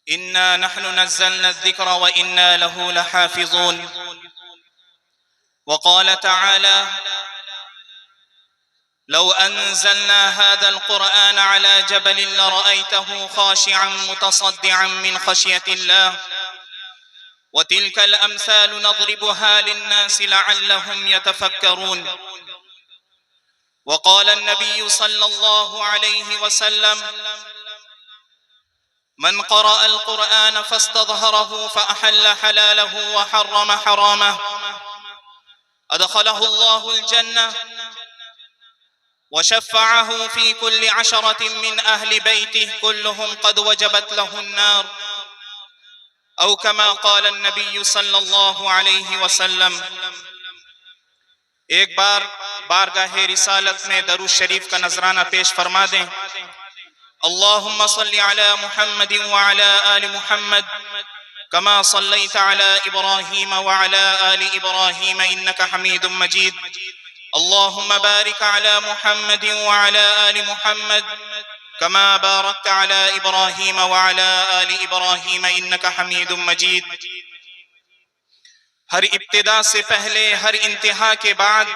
इन्ना नहनु नज़्ज़लना ज़िक्र व इन्ना लहू लहाफ़िज़ून। वक़ाल तआला लौ अंज़लना हाज़ल क़ुरआन अला जबलिन लरअयतहु ख़ाशिअन मुतसद्दिअन मिन ख़श्यतिल्लाह व तिल्कल अम्सालु नज़रिबुहा लिन्नासि लअल्लहुम यतफ़क्करून। वक़ाल अन्नबिय्यु सल्लल्लाहु अलैहि वसल्लम मन क़रअल क़ुरआन फ़स्तज़हरहु फ़अहल्ल हलालहु व हर्रम हरामहु अदख़लहुल्लाहुल जन्नह व शफ़अहु फ़ी कुल्लि अशरतिन मिन अहलि बैतिहि कुल्लुहुम क़द वजबत लहुन नार औ कमा क़ाल अन्नबिय्यु सल्लल्लाहु अलैहि वसल्लम। एक बार बारगाह रिसालत में दरूद शरीफ का नजराना पेश फरमा दें। अल्लाहुम्मा सल्लि अला मुहम्मदिन व अला आलि मुहम्मद कमा सल्लैता अला इब्राहीम व अला आलि इब्राहीम इन्नका हमीदुम मजीद। अल्लाहुम्मा बारिक अला मुहम्मदिन व अला आलि मुहम्मद कमा बारकता अला इब्राहीम व अला आलि इब्राहीम इन्नका हमीदुम मजीद। हर इब्तिदा से पहले, हर इंतहा के बाद,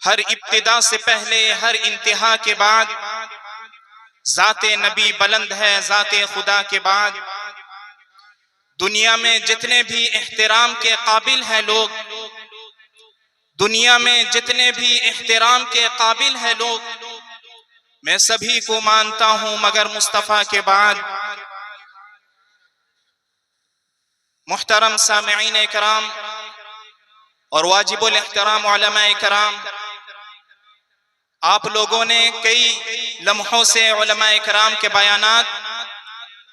हर इब्तिदा से पहले हर इंतहा के बाद ज़ाते नबी बुलंद है। ज़ाते खुदा के बाद दुनिया में जितने भी एहतराम के काबिल हैं लोग, दुनिया में जितने भी एहतराम के काबिल हैं लोग, मैं सभी को मानता हूं मगर मुस्तफ़ा के बाद। मुहतरम सामिईन इकराम और वाजिबुल एहतराम उलमाए इकराम, आप लोगों ने कई लम्हों से उलमाए इकराम के बयानात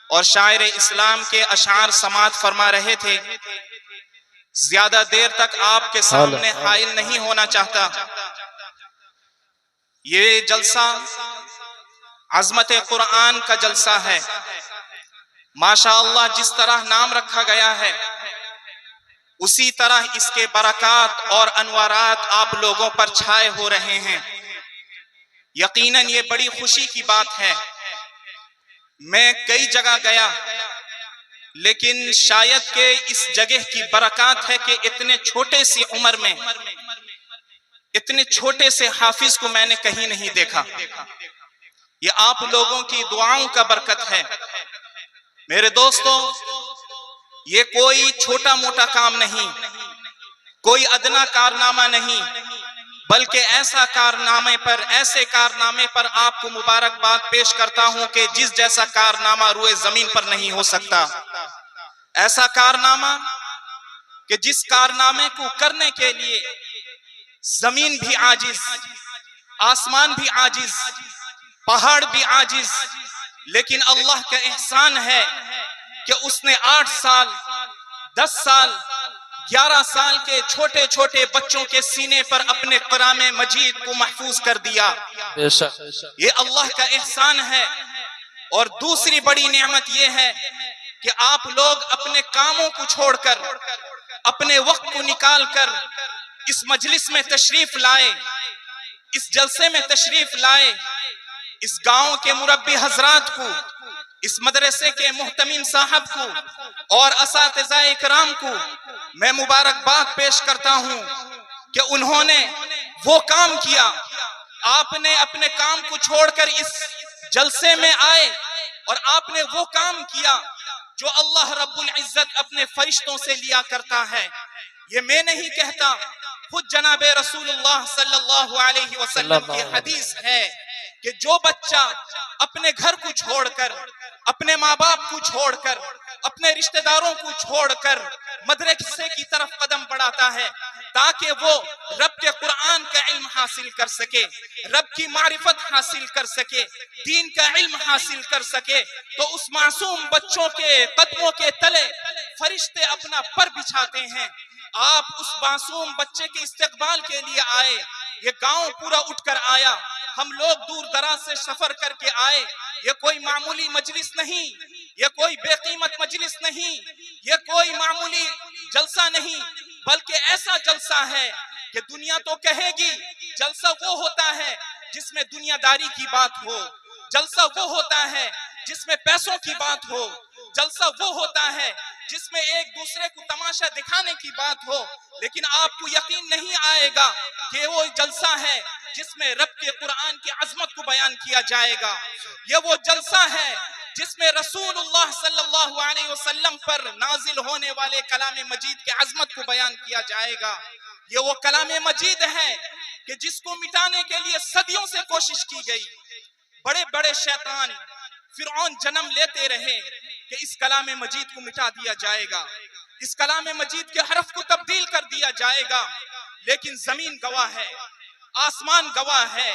और शायर इस्लाम के अशार समात फरमा रहे थे। ज्यादा देर तक आपके सामने हाइल नहीं होना चाहता। ये जलसा अज़मत कुरान का जलसा है। माशाअल्लाह, जिस तरह नाम रखा गया है उसी तरह इसके बरक़ात और अनवारात आप लोगों पर छाए हो रहे हैं। यकीनन ये बड़ी खुशी की बात है। मैं कई जगह गया, लेकिन शायद के इस जगह की बरक़ात है कि इतने छोटे सी उम्र में इतने छोटे से हाफिज को मैंने कहीं नहीं देखा। ये आप लोगों की दुआओं का बरकत है। मेरे दोस्तों, ये कोई छोटा मोटा काम नहीं, कोई अदना कारनामा नहीं, बल्कि ऐसे कारनामे पर आपको मुबारकबाद पेश करता हूं कि जिस जैसा कारनामा रुए जमीन पर नहीं हो सकता। ऐसा कारनामा कि जिस कारनामे को करने के लिए जमीन भी आजिज, आसमान भी आजिज, पहाड़ भी आजिज, लेकिन अल्लाह का एहसान है कि उसने 8 साल, 10 साल, 11 साल के छोटे छोटे बच्चों के सीने पर अपने कुरान मजीद को महफूज कर दिया। ये अल्लाह का एहसान है। और दूसरी बड़ी नेमत ये है कि आप लोग अपने कामों को छोड़कर, अपने वक्त को निकाल कर इस मजलिस में तशरीफ लाए, इस जलसे में तशरीफ लाए। इस गांव के मुरब्बी हजरात को, इस मदरसे के मुहतमिम साहब को और असातिज़ा इकराम को मैं मुबारकबाद पेश करता हूं कि उन्होंने वो काम किया। आपने अपने काम को छोड़कर इस जलसे में आए और आपने वो काम किया जो अल्लाह रब्बुल इज्जत अपने फरिश्तों से लिया करता है। ये मैं नहीं कहता, खुद जनाबे रसूलुल्लाह सल्लल्लाहु अलैहि वसल्लम की हदीस है कि जो बच्चा अपने घर को छोड़कर, अपने माँ बाप को छोड़कर, अपने रिश्तेदारों को छोड़कर मदरसे की तरफ कदम बढ़ाता है ताकि वो रब के कुरान का इल्म हासिल कर सके, रब की मारिफत हासिल कर सके, दीन का इल्म हासिल कर सके, तो उस मासूम बच्चों के कदमों के तले फरिश्ते अपना पर बिछाते हैं। आप उस मासूम बच्चे के इस्तकबाल के लिए आए। ये गांव पूरा उठकर आया, हम लोग दूर दराज से सफर करके आए। ये कोई मामूली मजलिस नहीं, ये कोई बेकीमत मजलिस नहीं, ये कोई मामूली जलसा नहीं, बल्कि ऐसा जलसा है कि दुनिया तो कहेगी जलसा वो होता है जिसमें दुनियादारी की बात हो, जलसा वो होता है जिसमें पैसों की बात हो, जलसा वो होता है जिसमें एक दूसरे को तमाशा दिखाने की बात हो। लेकिन आपको यकीन नहीं आएगा कि वो जलसा है जिसमें रब के कुरान की अजमत को बयान किया जाएगा। ये वो जलसा है जिसमें रसूलुल्लाह सल्लल्लाहु अलैहि वसल्लम पर नाजिल होने वाले कलाम मजीद के अजमत को बयान किया जाएगा। ये वो कलाम मजीद है कि जिसको मिटाने के लिए सदियों से कोशिश की गई। बड़े बड़े शैतान फिरौन जन्म लेते रहे कि इस कलाम मजीद को मिटा दिया जाएगा, इस कलाम मजीद के हरफ को तब्दील कर दिया जाएगा। लेकिन जमीन गवाह है, आसमान गवाह है,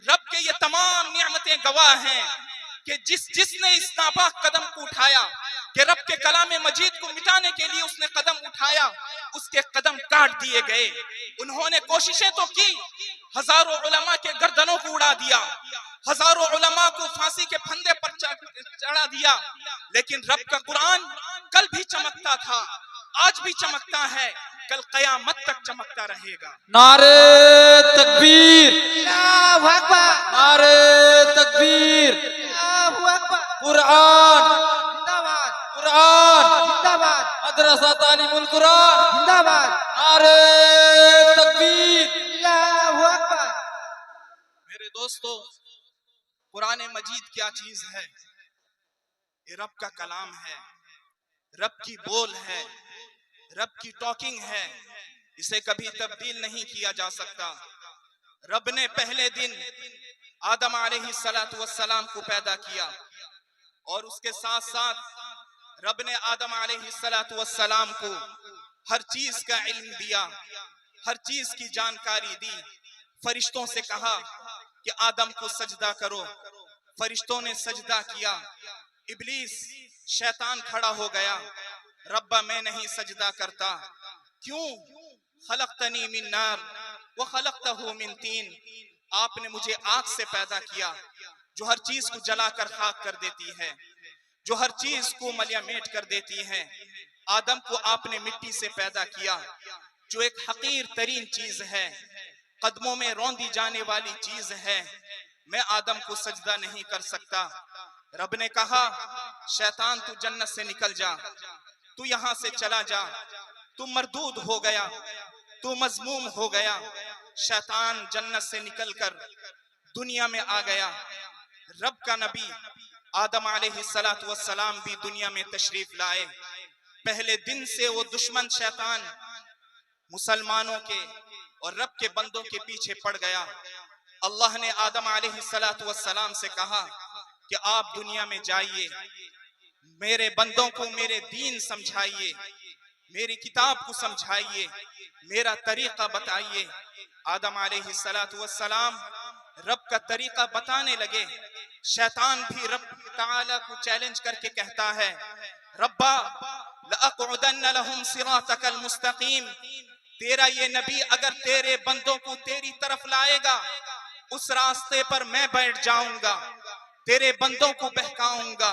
रब के ये तमाम नियमतें गवाह हैं कि जिसने इस नापाक कदम को उठाया कि रब के कलाम मजीद को मिटाने के लिए उसने कदम उठाया, उसके कदम काट दिए गए। उन्होंने कोशिशें तो की, हजारों उलमा के गर्दनों को उड़ा दिया, हजारों उलमा को फांसी के फंदे पर चढ़ा दिया। लेकिन रब का कुरान कल भी चमकता था, आज भी चमकता है, कल कयामत तक चमकता रहेगा। नारे तकबीर, अल्लाहू अकबर, नारे तकबीर, अल्लाहू अकबर। कुरान जिंदाबाद, कुरान जिंदाबाद, मदरसा तालीमुल कुरान जिंदाबाद, नारे तकबीर, अल्लाहू अकबर। मेरे दोस्तों, कुरान मजीद क्या चीज है? ये रब का कलाम है, रब की बोल है, रब की टॉकिंग है। इसे कभी तब्दील नहीं किया जा सकता। रब ने पहले दिन आदम अलैहिस्सलातु वस्सलाम को पैदा किया और उसके साथ साथ रब ने आदम अलैहिस्सलातु वस्सलाम को हर चीज का इल्म दिया, हर चीज की जानकारी दी। फरिश्तों से कहा कि आदम को सजदा करो, फरिश्तों ने सजदा किया। इब्लीस शैतान खड़ा हो गया, रब्बा मैं नहीं सजदा करता। क्यों? खलक़तनी मिन नार व खलक़तहु मिन तीन, आपने मुझे आग से पैदा किया जो हर चीज को जलाकर खाक कर देती है, जो हर चीज को मलियामेट कर देती है। आदम को आपने मिट्टी से पैदा किया जो एक हकीर तरीन चीज है, कदमों में रौंदी जाने वाली चीज है। मैं आदम को सजदा नहीं कर सकता। रब ने कहा शैतान तू जन्नत से निकल जा, तू यहां से चला जा, तू मरदूद हो गया, तू मजमूम हो गया। शैतान जन्नत से निकलकर दुनिया में आ गया। रब का नबी आदम अलैहिस्सलातु वस्सलाम भी दुनिया में तशरीफ लाए। पहले दिन से वो दुश्मन शैतान मुसलमानों के और रब के बंदों के पीछे पड़ गया। अल्लाह ने आदम अलैहिस्सलातु वस्सलाम से कहा कि आप दुनिया में जाइए, मेरे बंदों को मेरे दीन समझाइए, मेरी किताब को समझाइए, मेरा तरीका बताइए। आदम अलैहिस्सलातु वस्सलाम रब का तरीका बताने लगे। शैतान भी रब ताला को चैलेंज करके कहता है रब्बा लअक़उदन्न लहुम सिरातकल मुस्तकीम, तेरा ये नबी अगर तेरे बंदों को तेरी तरफ लाएगा उस रास्ते पर मैं बैठ जाऊंगा, तेरे बंदों को बहकाऊंगा,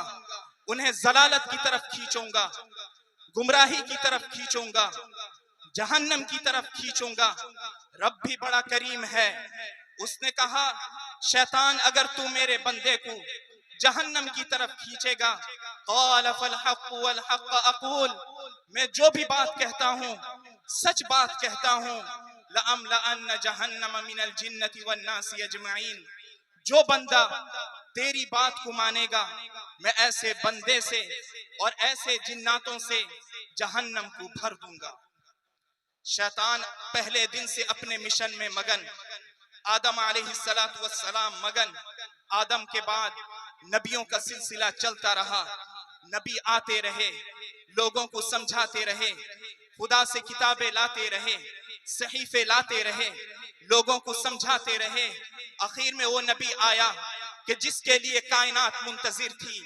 उन्हें जलालत की तरफ खींचूंगा, गुमराही की तरफ खींचूंगा, जहन्नम की तरफ खींचूंगा। रब भी बड़ा करीम है, उसने कहा शैतान अगर तू मेरे बंदे को जहन्नम की तरफ खींचेगा, क़ाल फल हक़्क़ु वल हक़्क़ अक़ूल, मैं जो भी बात कहता हूँ सच बात कहता हूँ। लअम्लअन्न जहन्नम मिनल जिन्नति वन नासि अजमईन, जो बंदा तेरी बात को मानेगा मैं ऐसे बंदे से और ऐसे जिन्नातों से जहन्नम को भर दूंगा। शैतान पहले दिन से अपने मिशन में मगन, आदम अलैहिस्सलातु वस्सलाम मगन। आदम के बाद नबियों का सिलसिला चलता रहा, नबी आते रहे, लोगों को समझाते रहे, खुदा से किताबें लाते रहे, सहीफे लाते रहे, लोगों को समझाते रहे। आखिर में वो नबी आया कि जिसके लिए कायनात मुंतजिर थी,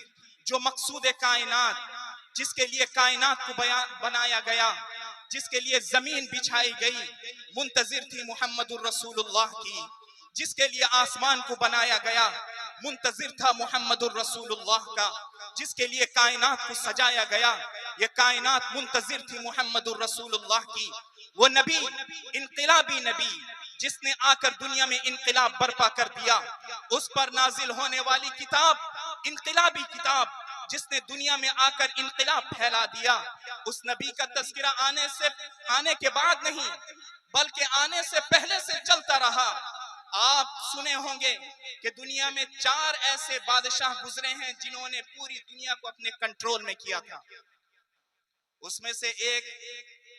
जो मकसूद कायनात, जिसके लिए कायनात को बनाया गया, जिसके लिए जमीन बिछाई गई, मुंतजिर थी मुहम्मदुर रसूलुल्लाह की। जिसके लिए आसमान को बनाया गया, मुंतजिर था मुहम्मदुर रसूलुल्लाह का। जिसके लिए कायनात को सजाया गया, ये कायनात मुंतजिर थी मुहम्मदुर रसूलुल्लाह की। वो नबी इनकलाबी नबी जिसने आकर दुनिया में इनकलाब बर्पा कर दिया, उस पर नाजिल होने वाली किताब इनकलाबी किताब जिसने दुनिया में आकर इनकलाब फैला दिया, उस नबी का तज़किरा आने के बाद नहीं बल्कि आने से पहले से चलता रहा। आप सुने होंगे कि दुनिया में 4 ऐसे बादशाह गुजरे हैं जिन्होंने पूरी दुनिया को अपने कंट्रोल में किया था। उसमें से एक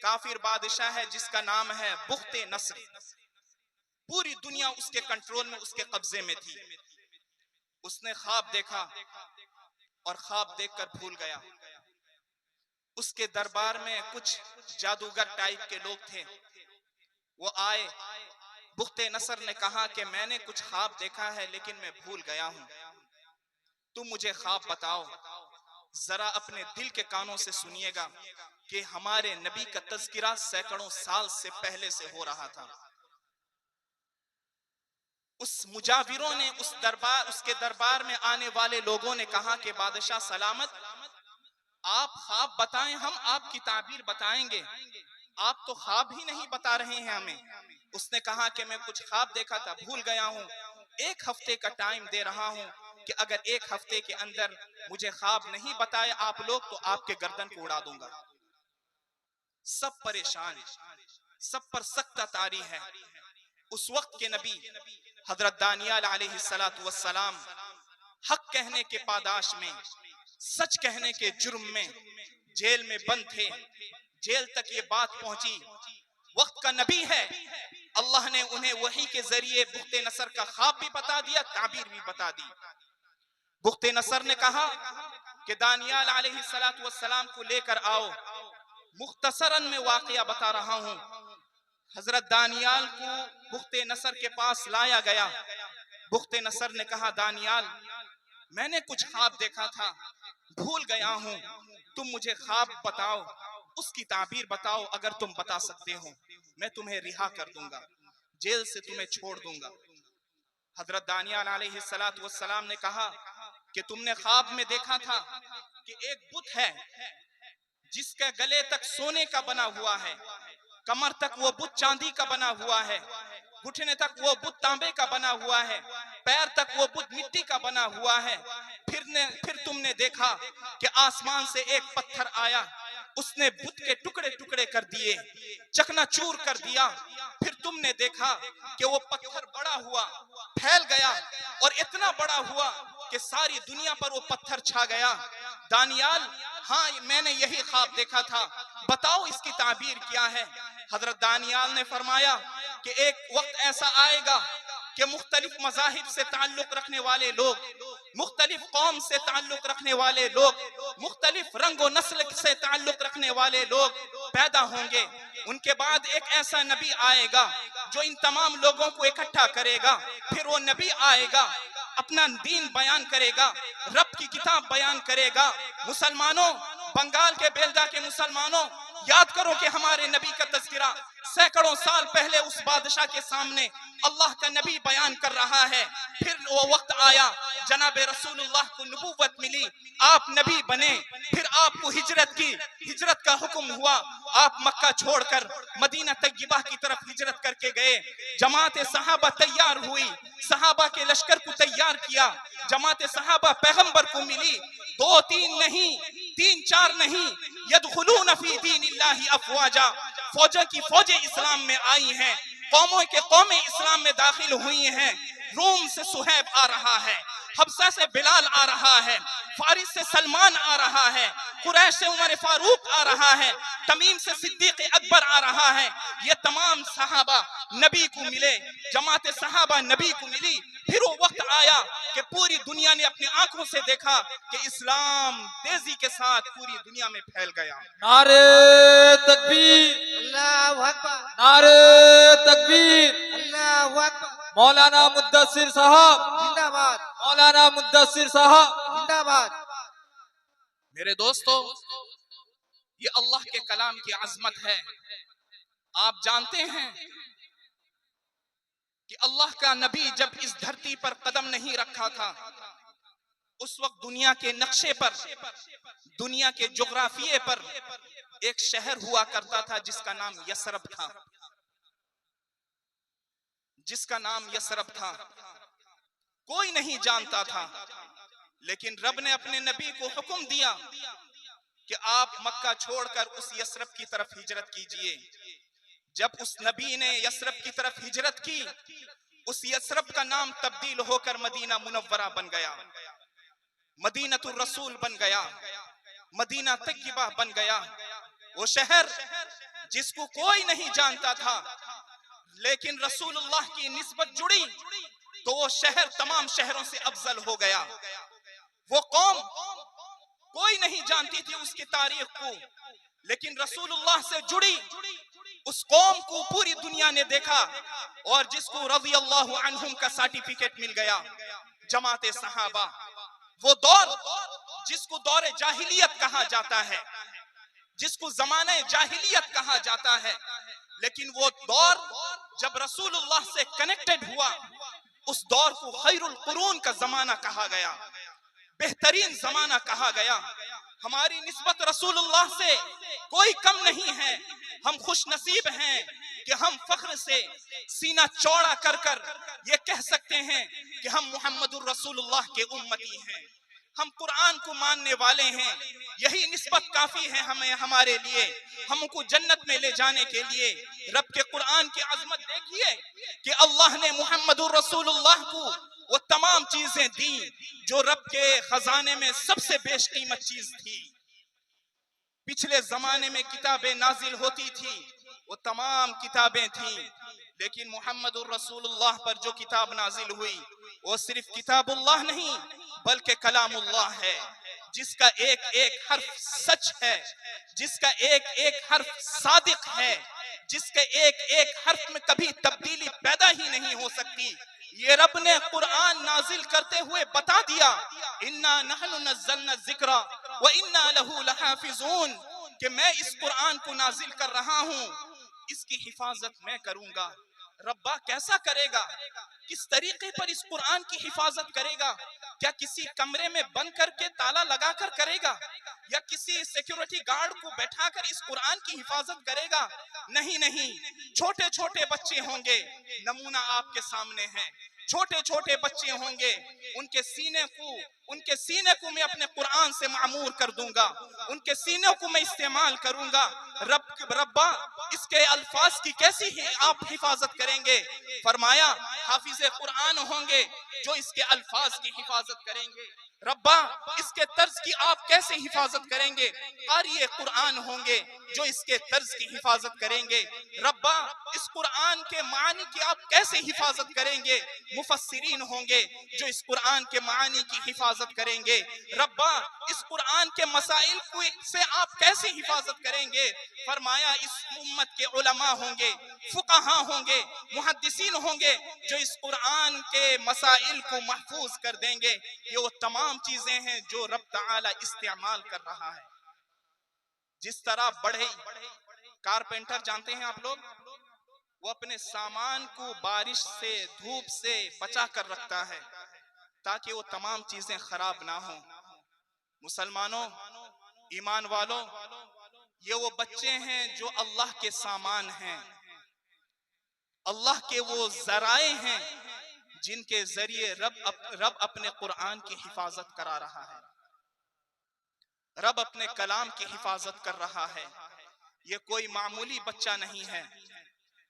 काफिर बादशाह है जिसका नाम है बुख्ते नस्र। पूरी दुनिया उसके कंट्रोल में, उसके कब्जे में थी। उसने ख्वाब देखा और ख्वाब देखकर भूल गया। उसके दरबार में कुछ जादूगर टाइप के लोग थे। वो आए, बुख्ते नसर ने कहा कि मैंने कुछ ख्वाब देखा है लेकिन मैं भूल गया हूं, तुम मुझे ख्वाब बताओ। जरा अपने दिल के कानों से सुनिएगा कि हमारे नबी का तज़किरा सैकड़ों साल से पहले से हो रहा था। उस मुजाविरों ने उसके दरबार में आने वाले लोगों ने कहा कि बादशाह सलामत, आप ख्वाब बताएं, हम आपकी ताबीर बताएंगे, आप तो ख्वाब ही नहीं बता रहे हैं हमें। उसने कहा कि मैं कुछ ख्वाब देखा था, भूल गया हूं, 1 हफ्ते का टाइम दे रहा हूं कि अगर 1 हफ्ते के अंदर मुझे ख्वाब नहीं बताए आप लोग तो आपके गर्दन को उड़ा दूंगा। सब परेशान, सब पर सख्त तारी है। उस वक्त के नबी हजरत दानियाल अलैहिस्सलातु वस्सलाम हक कहने के पादाश में, सच कहने के जुर्म में जेल में बंद थे। जेल तक ये बात पहुंची, वक्त का नबी है, अल्लाह ने उन्हें वही के जरिए बुख्ते नसर का ख्वाब भी बता दिया, ताबीर भी बता दी। बुख्ते नसर ने कहा कि दानियाल अलैहिस्सलातु वस्सलाम को लेकर आओ। मुख्तसरन में वाकया बता रहा हूं। हजरत दानियाल को बुख्ते नसर के पास लाया गया। बुख्ते नसर ने कहा, दानियाल मैंने कुछ ख्वाब देखा था, भूल गया हूं, तुम मुझे ख्वाब बताओ, उसकी ताबीर बताओ। अगर तुम बता सकते हो मैं तुम्हें रिहा कर दूंगा, जेल से तुम्हें छोड़ दूंगा। हजरत दानियाल अलैहिस्सलातु वस्सलाम ने कहा कि तुमने ख्वाब में देखा था कि एक बुत है जिसके गले तक सोने का बना हुआ है, कमर तक वो बुत चांदी का बना हुआ है, घुटने तक वो बुत तांबे का बना हुआ है, पैर तक वो बुत मिट्टी का बना हुआ है। फिर तुमने देखा कि आसमान से एक पत्थर आया, उसने बुत के टुकड़े टुकड़े कर दिए, चकनाचूर कर दिया। फिर तुमने देखा कि वो पत्थर बड़ा हुआ, फैल गया और इतना बड़ा हुआ कि सारी दुनिया पर वो पत्थर छा गया। दानियाल, हाँ मैंने यही ख्वाब देखा था, बताओ इसकी ताबीर क्या है। हजरत दानियाल ने फरमाया कि एक वक्त ऐसा आएगा कि मुख्तलिफ मज़ाहिब से ताल्लुक रखने वाले लोग, मुख्तलिफ कौम से ताल्लुक रखने वाले लोग, मुख्तलिफ रंग व नस्ल से ताल्लुक रखने वाले लोग पैदा होंगे। उनके बाद एक ऐसा नबी आएगा जो इन तमाम लोगों को इकट्ठा करेगा। फिर वो नबी आएगा, अपना दीन बयान करेगा, रब की किताब बयान करेगा। मुसलमानों, बंगाल के बेलदा के मुसलमानों, याद करो कि हमारे नबी का तज़किरा सैकड़ों साल पहले उस बादशाह के सामने अल्लाह का नबी बयान कर रहा है। फिर वो वक्त आया, जनाब रसूलुल्लाह को नबूवत मिली, आप नबी बने। फिर आपको हिजरत का हुक्म हुआ, आप मक्का छोड़कर मदीना तय्यबा की तरफ हिजरत करके गए। जमात सहाबा तैयार हुई, सहाबा के लश्कर को तैयार किया। जमात सहाबा पैगंबर को मिली, 2-3 नहीं, 3-4 नहीं, यदखुलून फी दीनिल्लाहि अफवाजा, फौजा की फौजें इस्लाम में आई हैं, कौमों के कौमें इस्लाम में दाखिल हुई हैं। रोम से सुहैब आ रहा है, हब्सा से बिलाल आ रहा है, फारिस से सलमान आ रहा है, कुरैश से उमर फारूक आ रहा है, तमीम से सिद्दीक अकबर आ रहा है। ये तमाम सहाबा नबी को मिले, जमात सहाबा नबी को मिली। फिर वो वक्त आया कि पूरी दुनिया ने अपनी आंखों से देखा कि इस्लाम तेजी के साथ पूरी दुनिया में फैल गया। नारे तकबीर, अल्लाहु अकबर, नारे तकबीर। अल्लाहु अकबर, मौलाना मुद्दस्सिर साहब, जिंदाबाद, मौलाना मुद्दस्सिर साहब। जिंदाबाद। मेरे दोस्तों, ये अल्लाह के कलाम की अजमत है। आप जानते हैं कि अल्लाह का नबी जब इस धरती पर कदम नहीं रखा था, उस वक्त दुनिया के नक्शे पर, दुनिया के जोग्राफिये पर एक शहर हुआ करता था जिसका नाम यसरब था, जिसका नाम यसरब था। कोई नहीं जानता था, लेकिन रब ने अपने नबी को हुक्म दिया कि आप मक्का छोड़कर उस यसरब की तरफ हिजरत कीजिए। जब उस नबी ने यसरब की तरफ हिजरत की, उस यसरब का नाम तब्दील होकर मदीना मुनव्वरा बन गया, मदीनतुर रसूल बन गया, मदीना तय्यबा बन गया। वो शहर जिसको कोई नहीं जानता था, लेकिन रसूलुल्लाह की निस्बत जुड़ी तो वो शहर तमाम शहरों से अफजल हो गया। वो कौम कोई नहीं जानती थी उसकी तारीख को, लेकिन रसूलुल्लाह से जुड़ी उस कौम को पूरी दुनिया ने देखा, और जिसको रज़ी अल्लाहु अन्हुम का सर्टिफिकेट मिल गया, जमाते सहाबा। वो दौर जिसको दौरे जाहिलियत कहा जाता है, जिसको जमाने जाहिलियत कहा जाता है, लेकिन वो दौर जब रसूलुल्लाह से कनेक्टेड हुआ, उस दौर को खैरुल कुरून का जमाना कहा गया, बेहतरीन जमाना कहा गया। हमारी निस्बत रसूलुल्लाह से कोई कम नहीं है। हम खुश नसीब हैं कि हम फख्र से सीना चौड़ा कर कर ये कह सकते हैं कि हम मुहम्मदुर रसूलुल्लाह के उम्मती हैं, हम कुरान को मानने वाले हैं। यही निस्बत काफी है हमें, हमारे लिए, हमको जन्नत में ले जाने के लिए। रब के कुरान की अजमत देखिए कि अल्लाह ने मुहम्मदुर रसूलुल्लाह को वो तमाम चीजें दी जो रब के खजाने में सबसे बेशकीमत चीज थी। पिछले जमाने में किताबें नाजिल होती थी, वो तमाम किताबें थी, लेकिन मुहम्मदुर रसूलुल्लाह पर जो किताब नाजिल हुई वो सिर्फ किताबुल्लाह नहीं बल्कि कलामुल्लाह है, जिसका एक एक हर्फ सच है, जिसका एक एक हर्फ सादिक है, जिसके एक एक हर्फ में कभी तब्दीली पैदा ही नहीं हो सकती। ये रब ने कुरान नाजिल करते हुए बता दिया, इन्ना नहनु नज़्ज़लना ज़िक्रा व इन्ना लहू लहाफ़िज़ून, कि मैं इस कुरान को नाजिल कर रहा हूँ, इसकी हिफाजत मैं करूंगा। रब्बा कैसा करेगा, किस तरीके पर इस कुरान की हिफाजत करेगा? क्या किसी कमरे में बंद करके ताला लगाकर करेगा, या किसी सिक्योरिटी गार्ड को बैठाकर इस कुरान की हिफाजत करेगा? नहीं नहीं, छोटे छोटे बच्चे होंगे, नमूना आपके सामने है, छोटे छोटे बच्चे होंगे, उनके सीने को मैं अपने कुरान से मामूर कर दूंगा, उनके सीने को मैं इस्तेमाल करूंगा। रब्बा इसके अल्फाज की कैसी है आप हिफाजत करेंगे? फरमाया हाफिज़े कुरान होंगे जो इसके अल्फाज की हिफाजत करेंगे। रब्बा इसके तर्ज की आप कैसे हिफाजत करेंगे? क़ारिए कुरान होंगे जो इसके तर्ज की हिफाजत करेंगे। रब्बा इस कुरान के मानी की आप कैसे हिफाजत करेंगे? मुफस्सिरीन होंगे जो इस कुरान के मानी की हिफाजत करेंगे। रब्बा इस कुरान के मसाइल को से आप कैसे हिफाजत करेंगे? फरमाया इस उम्मत के उलमा होंगे, फुक़हा होंगे, मुहद्दिसीन होंगे जो इस कुरान के मसाइल को महफूज कर देंगे। ये वो तमाम चीजें हैं जो रब ताला इस्तेमाल कर रहा है। जिस तरह बढ़ई कारपेंटर जानते हैं आप लोग, वो अपने सामान को बारिश से, धूप से बचा कर रखता है ताकि वो तमाम चीजें खराब ना हो। मुसलमानों, ईमान वालों, ये वो बच्चे हैं जो अल्लाह के सामान हैं, अल्लाह के वो जराए हैं जिनके जरिए रब अपने कुरान की हिफाजत करा रहा है, रब अपने कलाम की हिफाजत कर रहा है। ये कोई मामूली बच्चा नहीं है,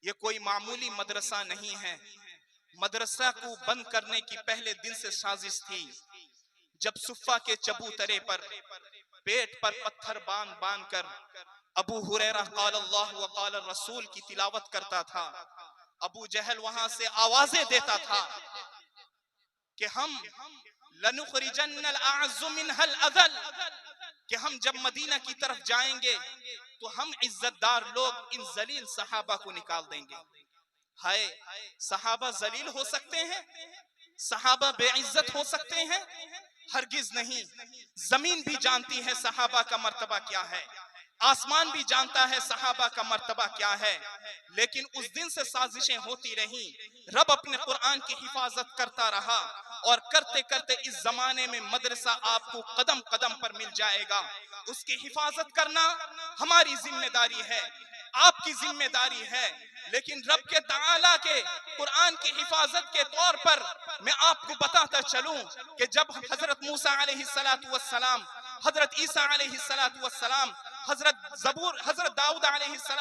ये कोई मामूली मदरसा नहीं है। मदरसा को बंद करने की पहले दिन से साजिश थी। जब सुफ़ा के चबूतरे पर पेट पर पत्थर बांध बांध कर अबू हुरैरा क़ाल अल्लाह व क़ाल रसूल की तिलावत करता था, अबू जहल वहां से आवाजें देता था कि हम लनुखरिजन्नल अअज़्ज़ु मिनहल अज़ल, कि हम जब मदीना की तरफ जाएंगे तो हम इज्जतदार लोग इन जलील सहाबा को निकाल देंगे। हाय, सहाबा जलील हो सकते हैं? सहाबा बेइज्जत हो सकते हैं? हरगिज नहीं। जमीन भी जानती है सहाबा का मर्तबा क्या है, आसमान भी जानता है सहाबा का मर्तबा क्या है। लेकिन उस दिन से साजिशें होती रही, रब अपने कुरान की हिफाजत करता रहा, और करते करते इस जमाने में मदरसा आपको कदम कदम पर मिल जाएगा। उसकी हिफाजत करना हमारी जिम्मेदारी है। आपकी जिम्मेदारी है। लेकिन रब के ताला के कुरान की हिफाजत के तौर पर मैं आपको बताता चलूं कि जब हजरत मूसा अलैहिस्सलातु वस्सलाम, हजरत ईसा अलैहिस्सलातु वस्सलाम, हजरत दाऊद अलैहिस्सलाम